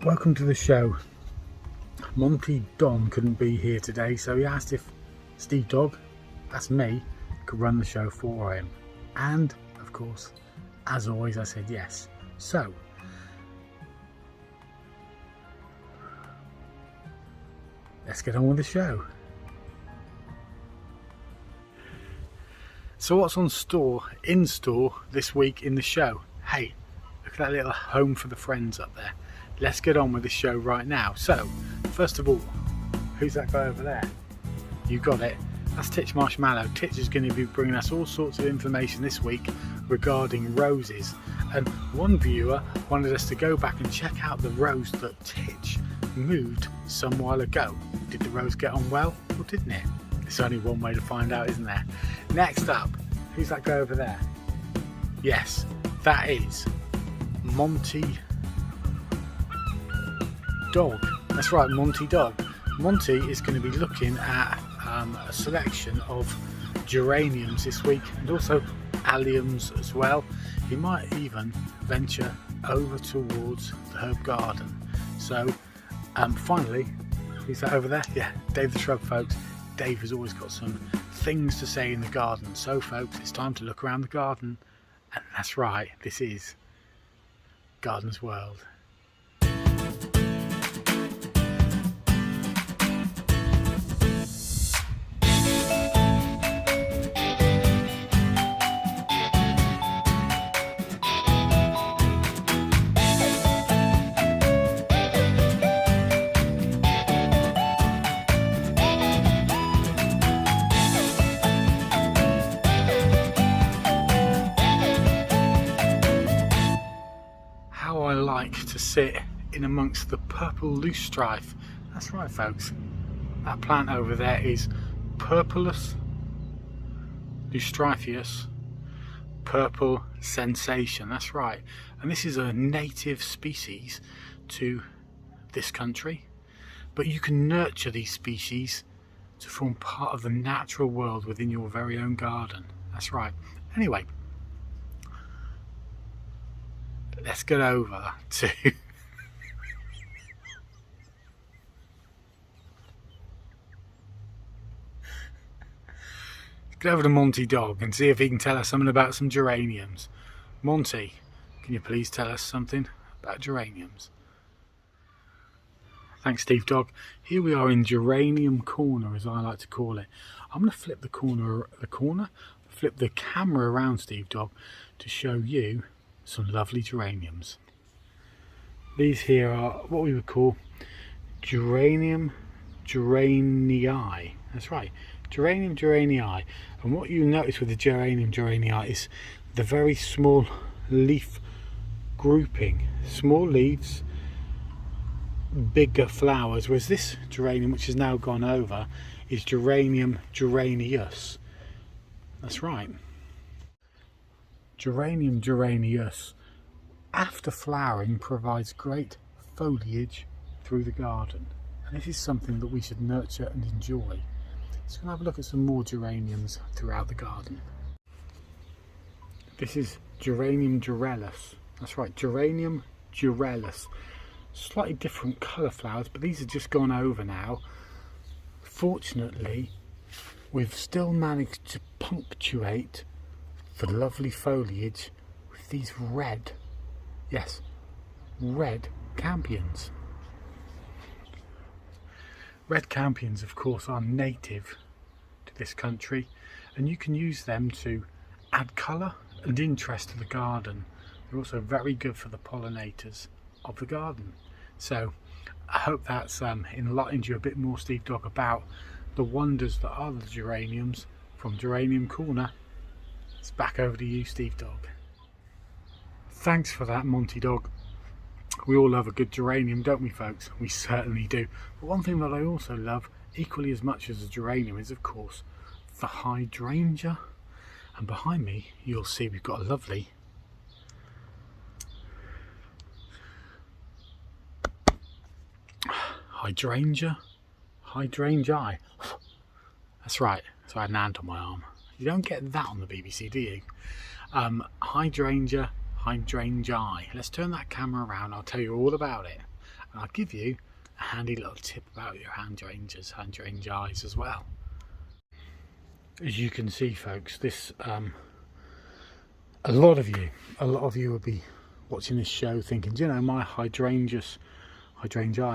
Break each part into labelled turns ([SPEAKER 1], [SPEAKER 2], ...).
[SPEAKER 1] Welcome to the show. Monty Don couldn't be here today, so he asked if Steve Dog, that's me, could run the show for him. And, of course, as always, I said yes. So, let's get on with the show. So what's in store this week in the show? Hey, look at that little home for the friends up there. Let's get on with the show right now. So, first of all, who's that guy over there? You got it. That's Titch Marshmallow. Titch is going to be bringing us all sorts of information this week regarding roses. And one viewer wanted us to go back and check out the rose that Titch moved some while ago. Did the rose get on well, or didn't it? There's only one way to find out, isn't there? Next up, who's that guy over there? Yes, that is Monty Dog. That's right, Monty Dog. Monty is going to be looking at a selection of geraniums this week, and also alliums as well. He might even venture over towards the herb garden. So finally, who's that over there? Yeah, Dave the Shrub, folks. Dave has always got some things to say in the garden. So folks, it's time to look around the garden, and that's right, this is Garden's World. To sit in amongst the purple loosestrife. That's right, folks, that plant over there is Purpurus loostrifius purple sensation. That's right, and this is a native species to this country, but you can nurture these species to form part of the natural world within your very own garden. That's right. Anyway, let's get over to Monty Dog and see if he can tell us something about some geraniums. Monty, can you please tell us something about geraniums? Thanks, Steve Dog. Here we are in Geranium Corner, as I like to call it. I'm going to flip flip the camera around, Steve Dog, to show you some lovely geraniums. These here are what we would call Geranium Geranii. That's right, Geranium Geranii. And what you notice with the Geranium Geranii is the very small leaf grouping. Small leaves, bigger flowers, whereas this geranium, which has now gone over, is Geranium Geranius. That's right. Geranium Geranius, after flowering, provides great foliage through the garden, and this is something that we should nurture and enjoy. So we'll have a look at some more geraniums throughout the garden. This is Geranium Gerelus. That's right, Geranium Gerelus. Slightly different colour flowers, but these have just gone over now. Fortunately, we've still managed to punctuate the lovely foliage with these red campions. Red campions, of course, are native to this country, and you can use them to add colour and interest to the garden. They're also very good for the pollinators of the garden. So I hope that's enlightened you a bit more, Steve Dog, about the wonders that are the geraniums from Geranium Corner. It's back over to you, Steve Dog. Thanks for that, Monty Dog. We all love a good geranium, don't we, folks? We certainly do. But one thing that I also love equally as much as a geranium is, of course, the hydrainja. And behind me, you'll see we've got a lovely hydrainja. That's right. So I had an ant on my arm. You don't get that on the BBC, do you? Hydrainja. Let's turn that camera around. I'll tell you all about it. And I'll give you a handy little tip about your hydrangeas as well. As you can see, folks, this a lot of you will be watching this show thinking, do you know, my hydrainja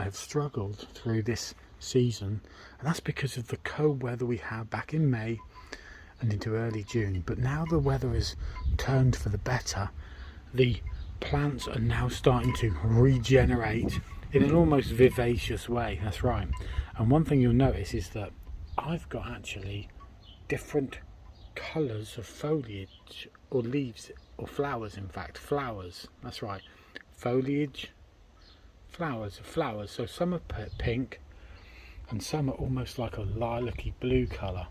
[SPEAKER 1] have struggled through this season, and that's because of the cold weather we had back in May and into early June. But now the weather has turned for the better. The plants are now starting to regenerate in an almost vivacious way. That's right. And one thing you'll notice is that I've got actually different colours of foliage, or leaves, or flowers. In fact, flowers. That's right. Foliage, flowers. So some are pink and some are almost like a lilac-y blue colour.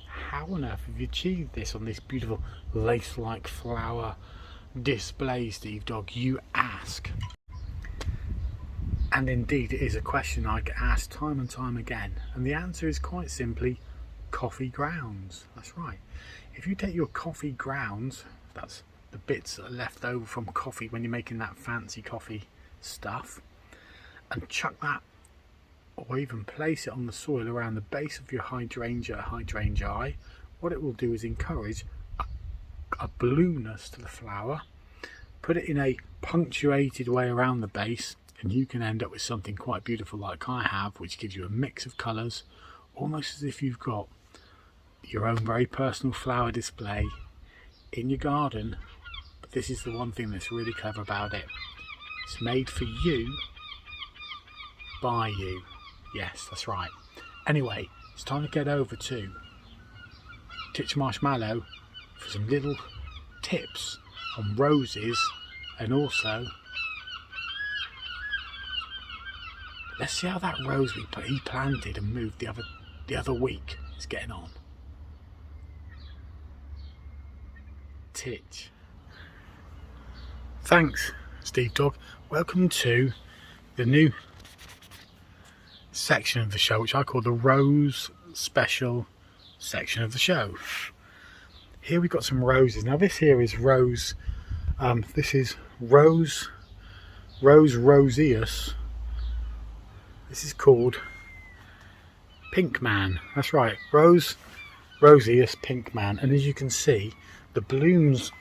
[SPEAKER 1] How on earth have you achieved this on this beautiful lace-like flower display, Steve Dog, you ask? And indeed, it is a question I get asked time and time again, and the answer is quite simply coffee grounds. That's right. If you take your coffee grounds, that's the bits that are left over from coffee when you're making that fancy coffee stuff, and chuck that, or even place it on the soil around the base of your hydrainja, what it will do is encourage a blueness to the flower. Put it in a punctuated way around the base, and you can end up with something quite beautiful like I have, which gives you a mix of colours, almost as if you've got your own very personal flower display in your garden. But this is the one thing that's really clever about it. It's made for you, by you. Yes, that's right. Anyway, it's time to get over to Titch Marshmallow for some little tips on roses, and also let's see how that rose he planted and moved the other week is getting on. Titch. Thanks, Steve Dog. Welcome to the new section of the show, which I call the Rose Special section of the show. Here we've got some roses. Now this here is rose. This is Roseius. This is called Pink Man. That's right, Roseius Pink Man. And as you can see, the blooms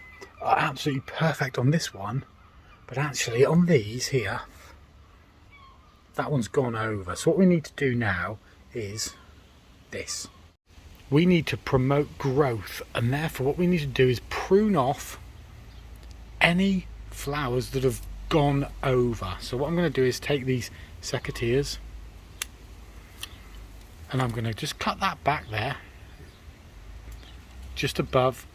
[SPEAKER 1] are absolutely perfect on this one, but actually on these here, that one's gone over. So what we need to do now is this. We need to promote growth, and therefore what we need to do is prune off any flowers that have gone over. So what I'm going to do is take these secateurs and I'm going to just cut that back there, just above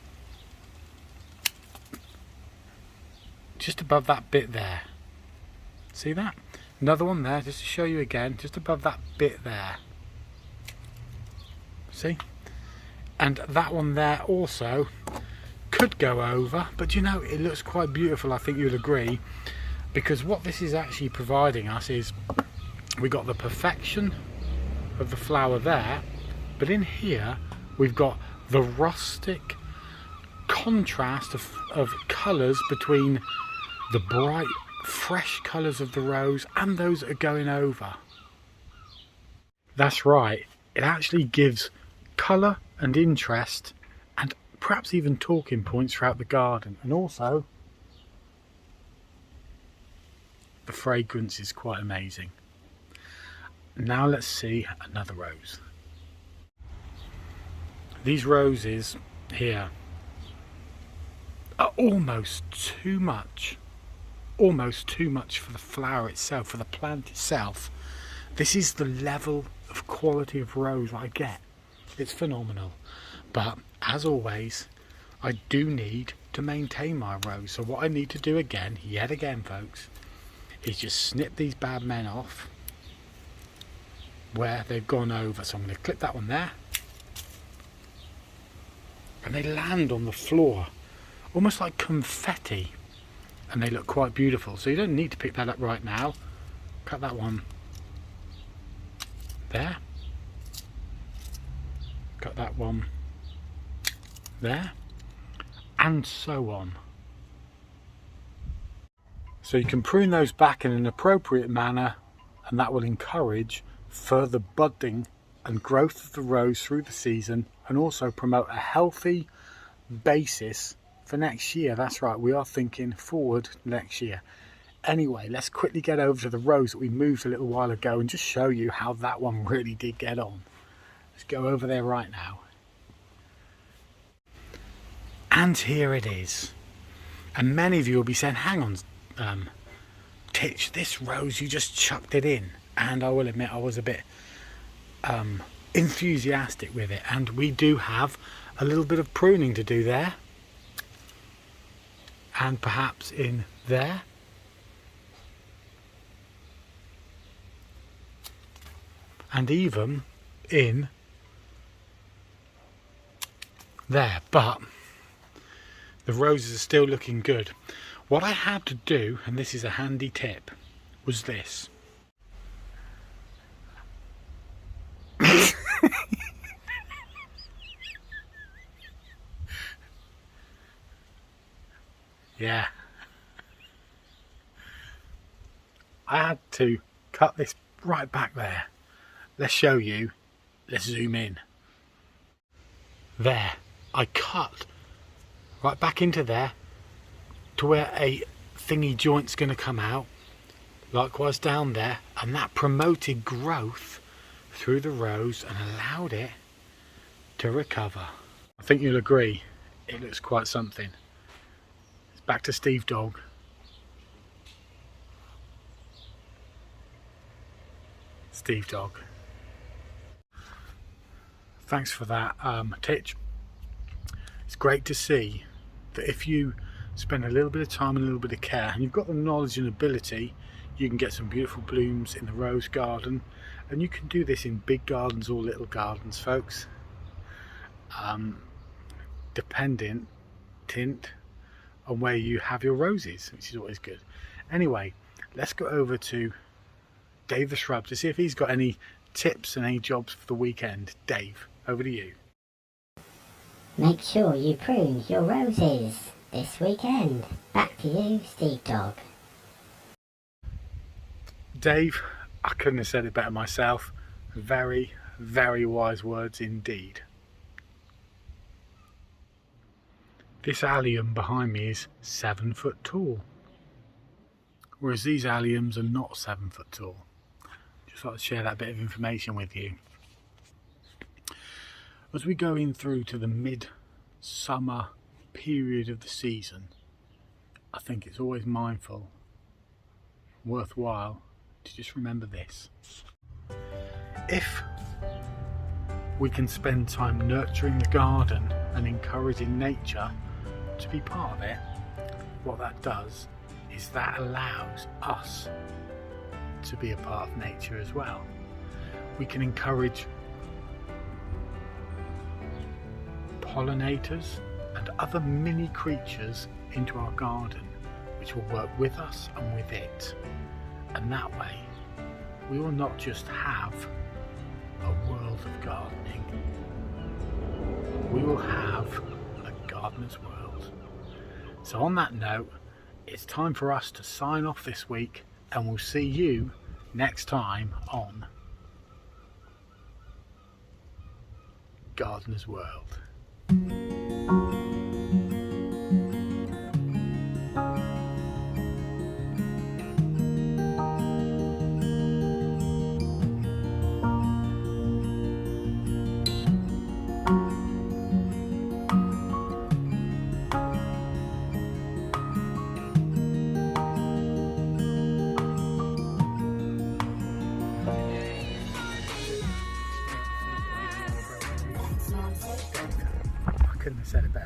[SPEAKER 1] that bit there. See that? Another one there, just to show you again, just above that bit there. See? And that one there also could go over, but you know, it looks quite beautiful, I think you'll agree, because what this is actually providing us is we got the perfection of the flower there, but in here we've got the rustic contrast of colours between the bright fresh colours of the rose and those that are going over. That's right, it actually gives colour and interest and perhaps even talking points throughout the garden, and also the fragrance is quite amazing. Now let's see another rose. These roses here are almost too much for the flower itself, for the plant itself. This is the level of quality of rose I get. It's phenomenal, but as always I do need to maintain my rose. So what I need to do yet again folks, is just snip these bad men off where they've gone over. So I'm going to clip that one there, and they land on the floor almost like confetti, and they look quite beautiful. So you don't need to pick that up right now. Cut that one there, cut that one there, and so on. So you can prune those back in an appropriate manner, and that will encourage further budding and growth of the rose through the season, and also promote a healthy basis for next year. That's right, we are thinking forward next year. Anyway, let's quickly get over to the rose that we moved a little while ago and just show you how that one really did get on. Let's go over there right now. And here it is. And many of you will be saying, hang on, Titch, this rose, you just chucked it in. And I will admit I was a bit enthusiastic with it, and we do have a little bit of pruning to do there, and perhaps in there, and even in there, but the roses are still looking good. What I had to do, and this is a handy tip, was this. Yeah, I had to cut this right back there. Let's show you. Let's zoom in. There, I cut right back into there to where a thingy joint's going to come out. Likewise down there, and that promoted growth through the rose and allowed it to recover. I think you'll agree, it looks quite something. Back to Steve Dog. Steve Dog. Thanks for that, Titch. It's great to see that if you spend a little bit of time and a little bit of care, and you've got the knowledge and ability, you can get some beautiful blooms in the rose garden. And you can do this in big gardens or little gardens, folks. Dependent on where you have your roses, which is always good. Anyway, let's go over to Dave the Shrub to see if he's got any tips and any jobs for the weekend. Dave, over to you.
[SPEAKER 2] Make sure you prune your roses this weekend. Back to you, Steve Dog.
[SPEAKER 1] Dave, I couldn't have said it better myself. Very, very wise words indeed. This allium behind me is 7 foot tall, whereas these alliums are not 7 foot tall. Just thought I'd share that bit of information with you. As we go in through to the mid-summer period of the season, I think it's always worthwhile to just remember this. If we can spend time nurturing the garden and encouraging nature to be part of it, what that does is that allows us to be a part of nature as well. We can encourage pollinators and other mini creatures into our garden, which will work with us and with it, and that way we will not just have a world of gardening, we will have a gardener's world. So on that note, it's time for us to sign off this week, and we'll see you next time on Gardener's World. Couldn't have said it better.